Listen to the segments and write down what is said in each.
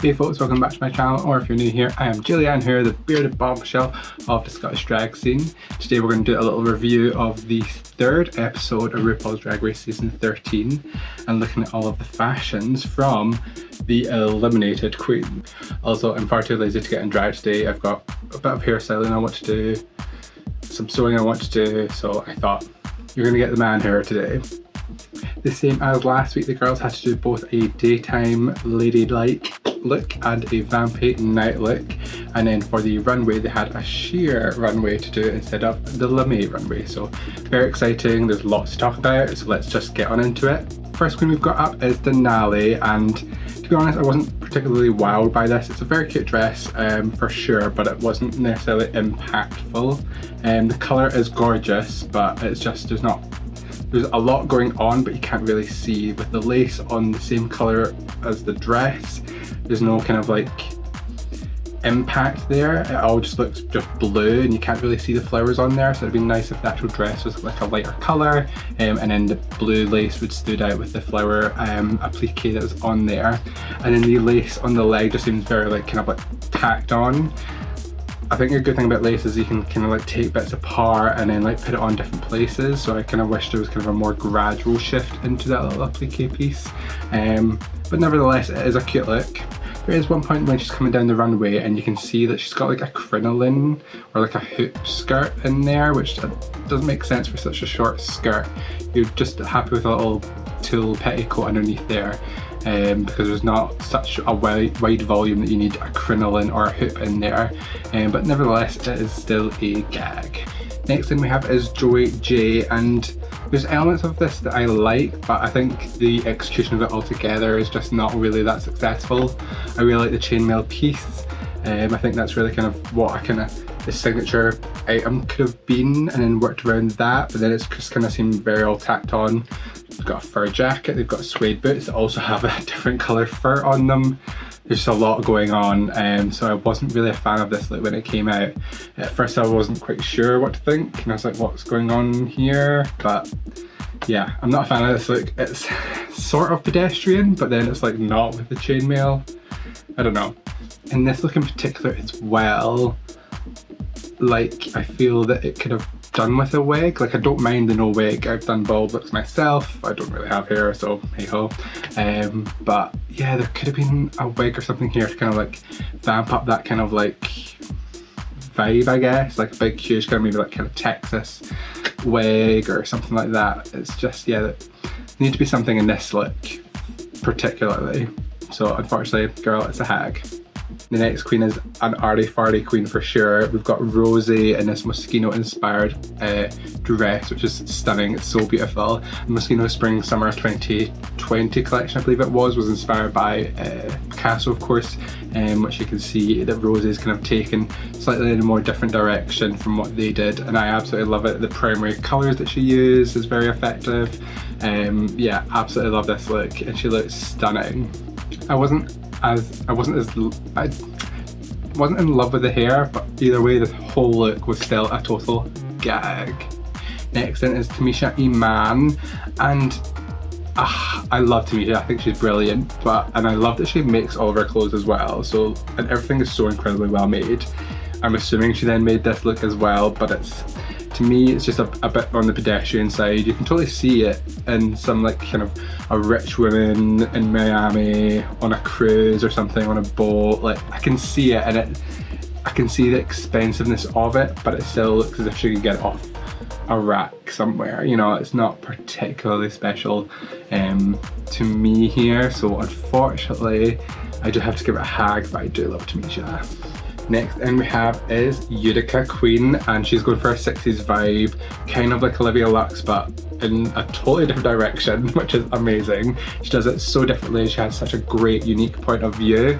Hey folks, welcome back to my channel, or if you're new here, I am Julianne Hoore, the bearded bombshell of the Scottish drag scene. Today we're going to do a little review of the third episode of RuPaul's Drag Race season 13 and looking at all of the fashions from the eliminated queen. Also, I'm far too lazy to get in drag today. I've got a bit of hairstyling I want to do, some sewing I want to do, so I thought you're going to get the man here today. The same as last week, the girls had to do both a daytime ladylike look and a vampy night look, and then for the runway they had a sheer runway to do instead of the lame runway. So very exciting, there's lots to talk about, so let's just get on into it. First queen we've got up is Denali, and to be honest I wasn't particularly wowed by this. It's a very cute dress for sure, but it wasn't necessarily impactful. The colour is gorgeous, but it's just there's a lot going on, but you can't really see. With the lace on the same colour as the dress, there's no kind of like impact there. It all just looks just blue and you can't really see the flowers on there, so it'd be nice if the actual dress was like a lighter colour, and then the blue lace would stood out with the flower applique that was on there. And then the lace on the leg just seems very like kind of like tacked on. I think a good thing about lace is you can kind of like take bits apart and then like put it on different places, so I kind of wish there was kind of a more gradual shift into that little applique piece. But nevertheless, it is a cute look. There is one point when she's coming down the runway and you can see that she's got like a crinoline or like a hoop skirt in there, which doesn't make sense for such a short skirt. You're just happy with a little tulle petticoat underneath there. Because there's not such a wide volume that you need a crinoline or a hoop in there, but nevertheless it is still a gag. Next thing we have is Joey J, and there's elements of this that I like, but I think the execution of it all together is just not really that successful. I really like the chainmail piece. I think that's really kind of what the signature item could have been, and then worked around that, but then it's just kind of seemed very all tacked on. They've got a fur jacket, they've got suede boots that also have a different colour fur on them. There's just a lot going on, so I wasn't really a fan of this look when it came out. At first I wasn't quite sure what to think, and I was like, what's going on here? But yeah, I'm not a fan of this look. It's sort of pedestrian, but then it's like not with the chainmail. I don't know. In this look in particular as well, like I feel that it could have done with a wig. Like I don't mind the no wig, I've done bald looks myself, I don't really have hair, so hey ho. But yeah, there could have been a wig or something here to kind of like vamp up that kind of like vibe, I guess, like a big huge kind of maybe like kind of Texas wig or something like that. It's just, yeah, there need to be something in this look particularly. So unfortunately, girl, it's a hag. The next queen is an arty farty queen for sure. We've got Rosie in this Moschino inspired dress, which is stunning. It's so beautiful. The Moschino Spring Summer 2020 collection, I believe it was inspired by Picasso, of course, which you can see that Rosie's kind of taken slightly in a more different direction from what they did, and I absolutely love it. The primary colours that she used is very effective. Yeah, absolutely love this look, and she looks stunning. I wasn't in love with the hair, but either way the whole look was still a total gag. Next in is Tamisha Iman, and I love Tamisha, I think she's brilliant, and I love that she makes all of her clothes as well, so, and everything is so incredibly well made. I'm assuming she then made this look as well, but to me it's just a bit on the pedestrian side. You can totally see it in some like kind of a rich woman in Miami on a cruise or something on a boat. Like I can see it, and I can see the expensiveness of it, but it still looks as if she could get it off a rack somewhere. You know, it's not particularly special to me here, so unfortunately I do have to give it a hag, but I do love Tamisha. Next in we have is Utica Queen, and she's going for a 60s vibe, kind of like Olivia Lux, but in a totally different direction, which is amazing. She does it so differently, she has such a great unique point of view.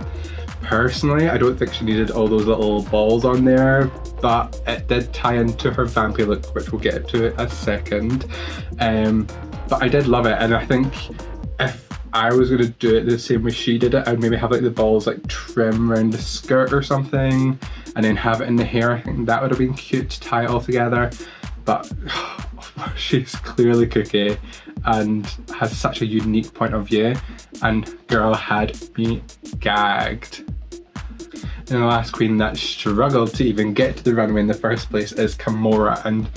Personally, I don't think she needed all those little balls on there, but it did tie into her vampy look, which we'll get to in a second. But I did love it, and I think if I was going to do it the same way she did it, I'd maybe have like the balls like trim around the skirt or something, and then have it in the hair. I think that would have been cute to tie it all together, but she's clearly cookie. and has such a unique point of view, and girl had me gagged. And the last queen that struggled to even get to the runway in the first place is Kimora, and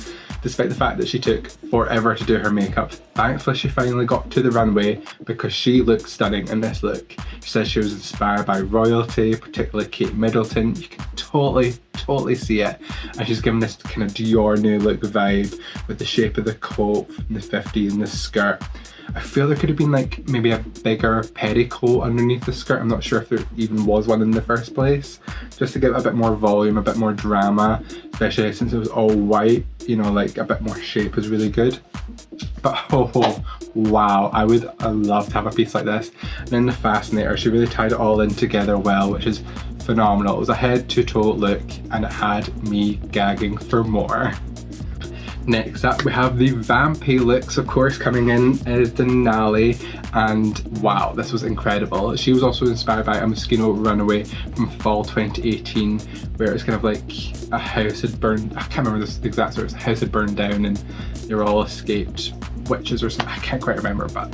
despite the fact that she took forever to do her makeup, thankfully she finally got to the runway because she looked stunning in this look. She says she was inspired by royalty, particularly Kate Middleton. You can totally see it. And she's given this kind of Dior new look vibe with the shape of the coat from the 50s and the skirt. I feel there could have been like maybe a bigger petticoat underneath the skirt. I'm not sure if there even was one in the first place, just to give a bit more volume, a bit more drama, especially since it was all white, you know, like a bit more shape is really good. But oh wow, I would love to have a piece like this. And in the Fascinator, she really tied it all in together well, which is phenomenal. It was a head to toe look and it had me gagging for more. Next up, we have the vampy looks, of course. Coming in is Denali, and wow, this was incredible. She was also inspired by a Moschino runaway from fall 2018, where it's kind of like a house had burned, I can't remember the exact words, a house had burned down and they were all escaped witches or something, I can't quite remember, but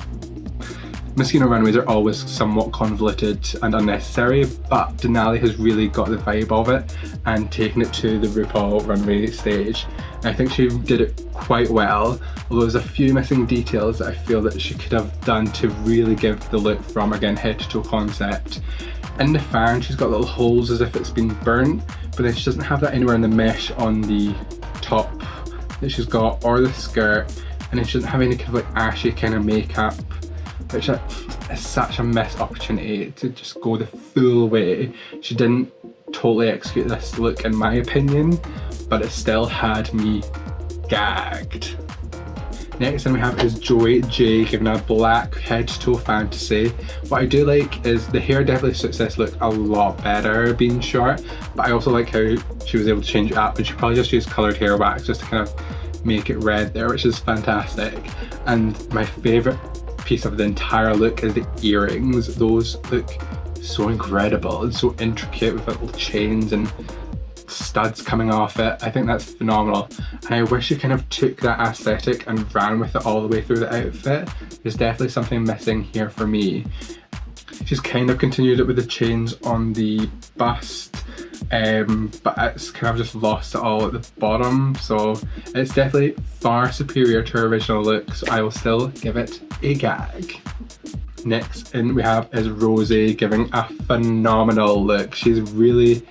Moschino runways are always somewhat convoluted and unnecessary, but Denali has really got the vibe of it and taken it to the RuPaul runway stage. And I think she did it quite well, although there's a few missing details that I feel that she could have done to really give the look from, again, head to toe concept. In the fan, she's got little holes as if it's been burnt, but then she doesn't have that anywhere in the mesh on the top that she's got, or the skirt, and then she doesn't have any kind of like ashy kind of makeup, which is such a missed opportunity to just go the full way. She didn't totally execute this look in my opinion, but it still had me gagged. Next thing we have is Joey J giving a black head to toe fantasy. What I do like is the hair definitely suits this look a lot better being short, but I also like how she was able to change it up, and she probably just used coloured hair wax just to kind of make it red there, which is fantastic. And my favourite piece of the entire look is the earrings. Those look so incredible and so intricate with little chains and studs coming off it. I think that's phenomenal, and I wish she kind of took that aesthetic and ran with it all the way through the outfit. There's definitely something missing here for me. She's kind of continued it with the chains on the bust, but it's kind of just lost it all at the bottom, so it's definitely far superior to her original look, so I will still give it a gag. Next in we have is Rosie giving a phenomenal look. She's really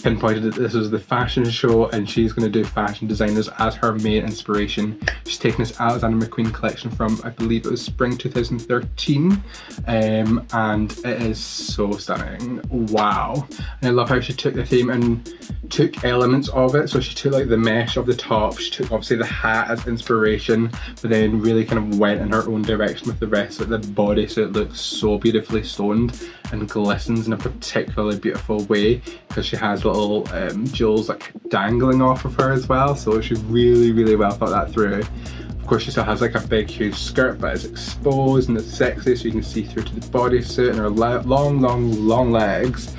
pinpointed that this was the fashion show and she's going to do fashion designers as her main inspiration. She's taken this Alexander McQueen collection from, I believe it was spring 2013, and it is so stunning. Wow. And I love how she took the theme and took elements of it. So she took like the mesh of the top, she took obviously the hat as inspiration, but then really kind of went in her own direction with the rest of the body, so it looks so beautifully stoned and glistens in a particularly beautiful way, because she has little jewels like dangling off of her as well, so she really well thought that through. Of course she still has like a big huge skirt, but it's exposed and it's sexy, so you can see through to the bodysuit and her long legs.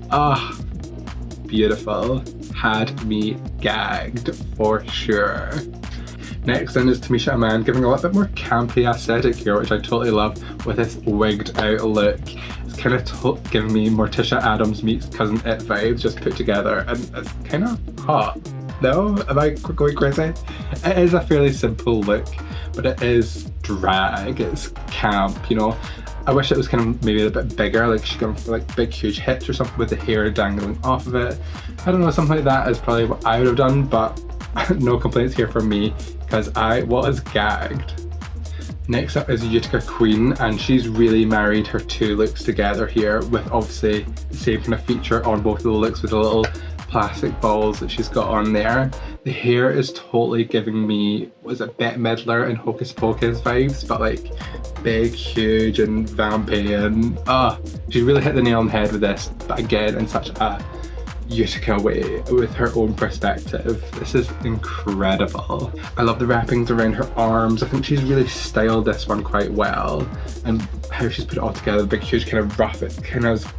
Ah, beautiful. Had me gagged for sure. Next then is Tamisha Iman giving a little bit more campy aesthetic here, which I totally love, with this wigged out look. It's kind of giving me Morticia Addams meets Cousin It vibes just put together, and it's kind of hot. No? Am I going crazy? It is a fairly simple look, but it is drag, it's camp, you know. I wish it was kind of maybe a bit bigger, like she's going for like big huge hips or something with the hair dangling off of it. I don't know, something like that is probably what I would have done, but no complaints here from me, because I was gagged. Next up is Utica Queen, and she's really married her two looks together here, with obviously the same kind of feature on both of the looks with the little plastic balls that she's got on there. The hair is totally giving me, was it Bette Midler and Hocus Pocus vibes, but like big, huge and vampy, and she really hit the nail on the head with this, but again in such a Utica way with her own perspective. This is incredible. I love the wrappings around her arms. I think she's really styled this one quite well, and how she's put it all together, the big huge kind of ruff, it kind of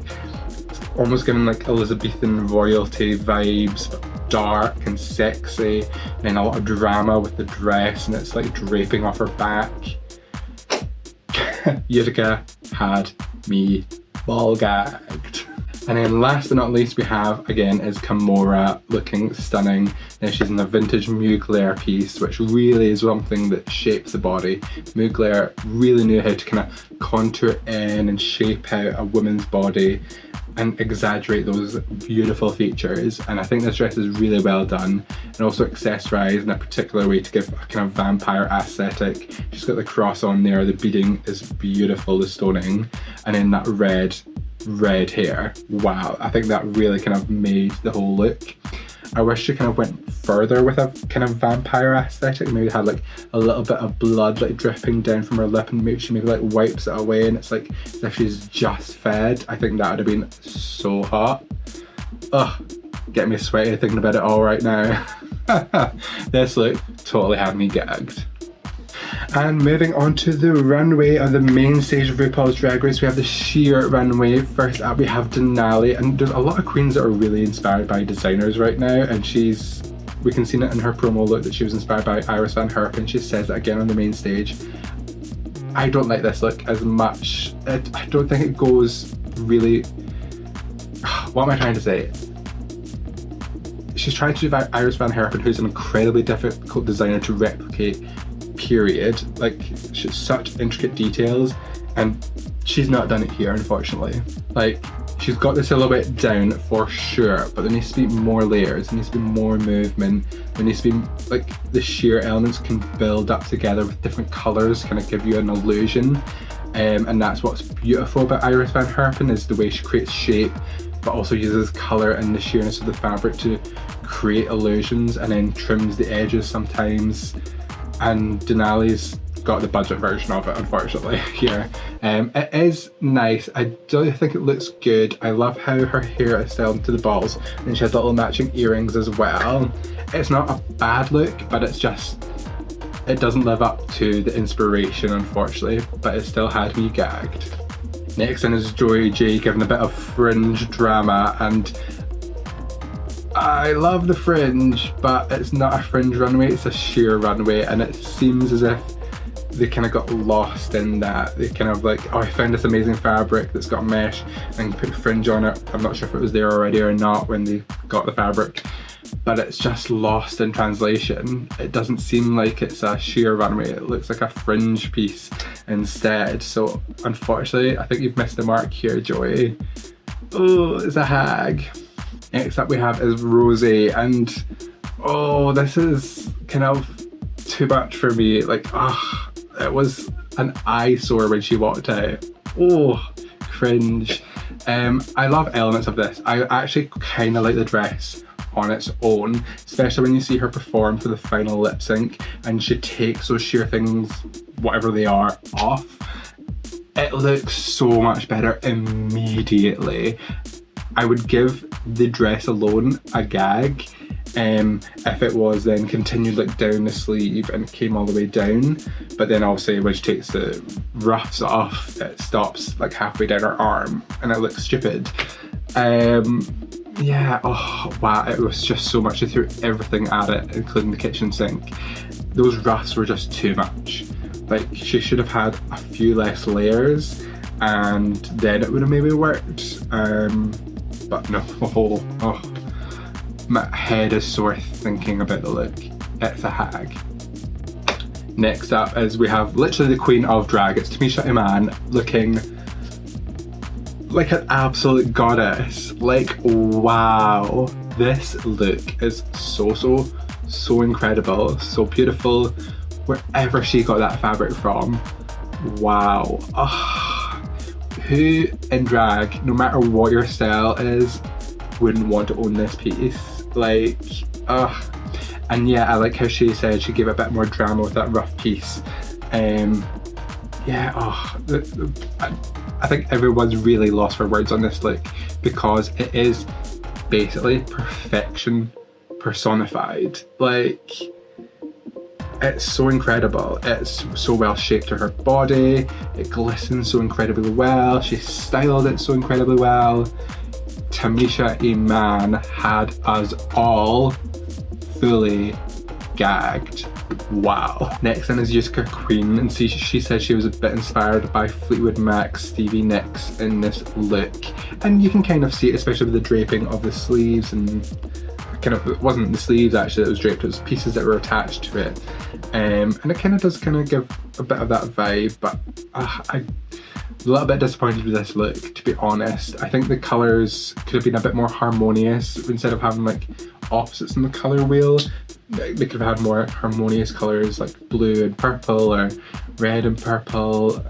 almost giving like Elizabethan royalty vibes, but dark and sexy, and then a lot of drama with the dress, and it's like draping off her back. Utica had me ball gagged. And then last but not least we have, again, is Kimora, looking stunning. Now she's in a vintage Mugler piece, which really is something that shapes the body. Mugler really knew how to kind of contour in and shape out a woman's body and exaggerate those beautiful features, and I think this dress is really well done, and also accessorized in a particular way to give a kind of vampire aesthetic. She's got the cross on there, the beading is beautiful, the stoning, and then that red hair. Wow, I think that really kind of made the whole look. I wish she kind of went further with a kind of vampire aesthetic, maybe had like a little bit of blood like dripping down from her lip, and maybe she like wipes it away and it's like as if she's just fed. I think that would have been so hot. Ugh, get me sweaty thinking about it all right now. This look totally had me gagged. And moving on to the runway on the main stage of RuPaul's Drag Race, we have the sheer runway. First up we have Denali, and there's a lot of queens that are really inspired by designers right now, and we can see it in her promo look that she was inspired by Iris Van Herpen. She says it again on the main stage. I don't like this look as much. I don't think it goes really... What am I trying to say? She's trying to do Iris Van Herpen, who's an incredibly difficult designer to replicate, period. Like, she's such intricate details, and she's not done it here, unfortunately. Like, she's got the silhouette down for sure, but there needs to be more layers, there needs to be more movement, there needs to be, like, the sheer elements can build up together with different colours, kind of give you an illusion. And that's what's beautiful about Iris Van Herpen, is the way she creates shape, but also uses colour and the sheerness of the fabric to create illusions, and then trims the edges sometimes. And Denali's got the budget version of it, unfortunately, here. It is nice. I do think it looks good. I love how her hair is styled into the balls, and she has little matching earrings as well. It's not a bad look, but it's just, it doesn't live up to the inspiration, unfortunately, but it still had me gagged. Next in is Joy J giving a bit of fringe drama, and I love the fringe, but it's not a fringe runway, it's a sheer runway, and it seems as if they kind of got lost in that. They kind of like, oh, I found this amazing fabric that's got mesh and put fringe on it. I'm not sure if it was there already or not when they got the fabric, but it's just lost in translation. It doesn't seem like it's a sheer runway, it looks like a fringe piece instead. So unfortunately, I think you've missed the mark here, Joy. Oh, it's a hag. Next up we have is Rosé, and oh, this is kind of too much for me. Like, it was an eyesore when she walked out. Oh, cringe. I love elements of this. I actually kind of like the dress on its own, especially when you see her perform for the final lip sync and she takes those sheer things, whatever they are, off. It looks so much better immediately. I would give the dress alone a gag if it was then continued like down the sleeve and came all the way down, but then obviously when she takes the ruffs off, it stops like halfway down her arm and it looks stupid. Yeah, oh wow, it was just so much. She threw everything at it, including the kitchen sink. Those ruffs were just too much. Like, she should have had a few less layers and then it would have maybe worked. But no, my head is sore thinking about the look. It's a hag. Next up is we have literally the queen of drag. It's Tamisha Iman looking like an absolute goddess. Like, wow, this look is so incredible, so beautiful. Wherever she got that fabric from, wow. Who in drag, no matter what your style is, wouldn't want to own this piece? Like, and yeah, I like how she said she gave a bit more drama with that rough piece. Yeah, I think everyone's really lost for words on this look, because it is basically perfection personified. Like, it's so incredible. It's so well shaped to her body. It glistens so incredibly well. She styled it so incredibly well. Tamisha Iman had us all fully gagged. Wow. Next in is Utica Queen, and she said she was a bit inspired by Fleetwood Mac's Stevie Nicks in this look, and you can kind of see it, especially with the draping of the sleeves, and kind of, it wasn't the sleeves actually that was draped, it was pieces that were attached to it, and it kind of does kind of give a bit of that vibe, but I'm a little bit disappointed with this look, to be honest. I think the colours could have been a bit more harmonious. Instead of having like opposites in the colour wheel, they could have had more harmonious colours like blue and purple or red and purple.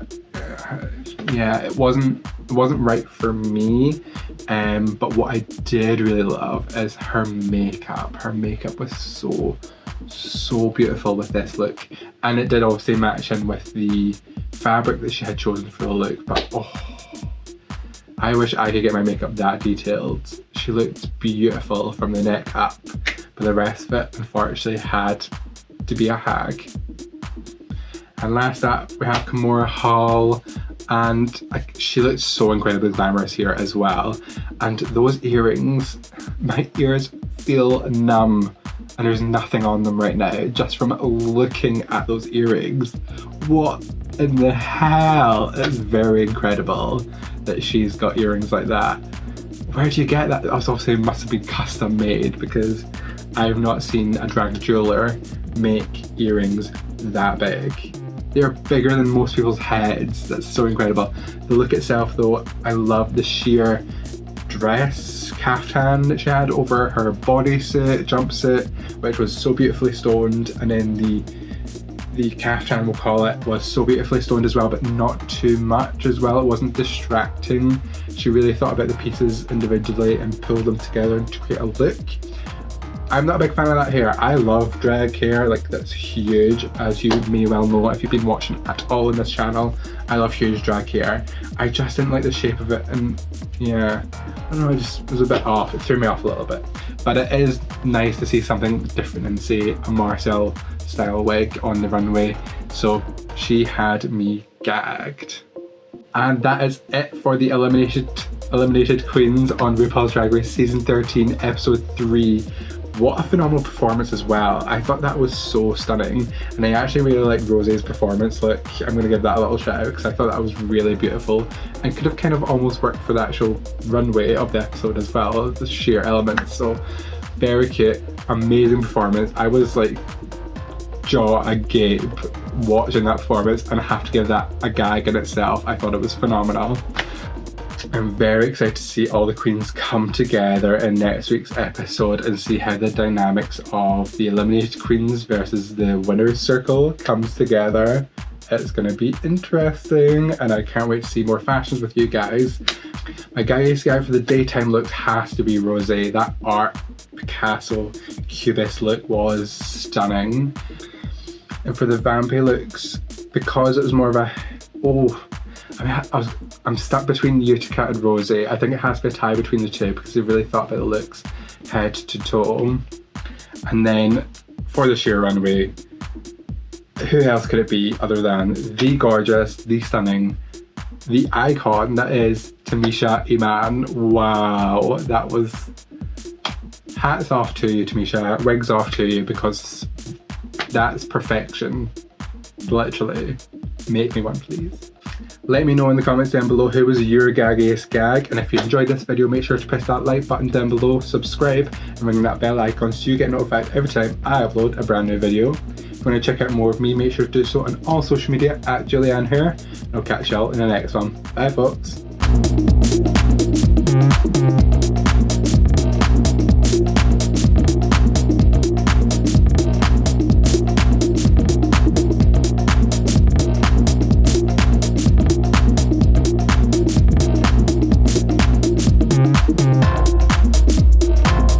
Yeah, it wasn't right for me. But what I did really love is her makeup. Her makeup was so beautiful with this look, and it did obviously match in with the fabric that she had chosen for the look, but I wish I could get my makeup that detailed. She looked beautiful from the neck up, but the rest of it unfortunately had to be a hag. And last up we have Kimora Hall, and she looked so incredibly glamorous here as well, and those earrings, my ears feel numb and there's nothing on them right now just from looking at those earrings. What in the hell? It's very incredible that she's got earrings like that. Where do you get that? That obviously must have been custom made, because I have not seen a drag jeweler make earrings that big. They're bigger than most people's heads. That's so incredible. The look itself though, I love the sheer dress caftan that she had over her bodysuit, jumpsuit, which was so beautifully stoned, and then the caftan, we'll call it, was so beautifully stoned as well, but not too much as well. It wasn't distracting. She really thought about the pieces individually and pulled them together to create a look. I'm not a big fan of that hair. I love drag hair, like that's huge, as you may well know if you've been watching at all in this channel. I love huge drag hair. I just didn't like the shape of it, and yeah, I don't know, it was a bit off. It threw me off a little bit. But it is nice to see something different than, say, a Marcel style wig on the runway. So she had me gagged. And that is it for the eliminated queens on RuPaul's Drag Race Season 13, Episode 3. What a phenomenal performance as well. I thought that was so stunning, and I actually really liked Rosé's performance. Like, I'm going to give that a little shout out because I thought that was really beautiful and could have kind of almost worked for the actual runway of the episode as well, the sheer elements. So very cute, amazing performance. I was like jaw agape watching that performance, and I have to give that a gag in itself. I thought it was phenomenal. I'm very excited to see all the queens come together in next week's episode and see how the dynamics of the eliminated queens versus the winner's circle comes together. It's going to be interesting, and I can't wait to see more fashions with you guys. My Gaggiest Gag for the daytime looks has to be Rosé. That art Picasso cubist look was stunning. And for the vampy looks, because it was more of a, I'm stuck between Utica and Rosé. I think it has to be a tie between the two because they really thought about the looks head to toe. And then for the sheer runway, who else could it be other than the gorgeous, the stunning, the icon that is Tamisha Iman. Wow, that was, hats off to you, Tamisha, wigs off to you, because that's perfection. Literally. Make me one, please. Let me know in the comments down below who was your Gaggiest Gag, and if you enjoyed this video, make sure to press that like button down below, subscribe, and ring that bell icon so you get notified every time I upload a brand new video. If you want to check out more of me, make sure to do so on all social media at Julianne Hoore, and I'll catch y'all in the next one. Bye folks.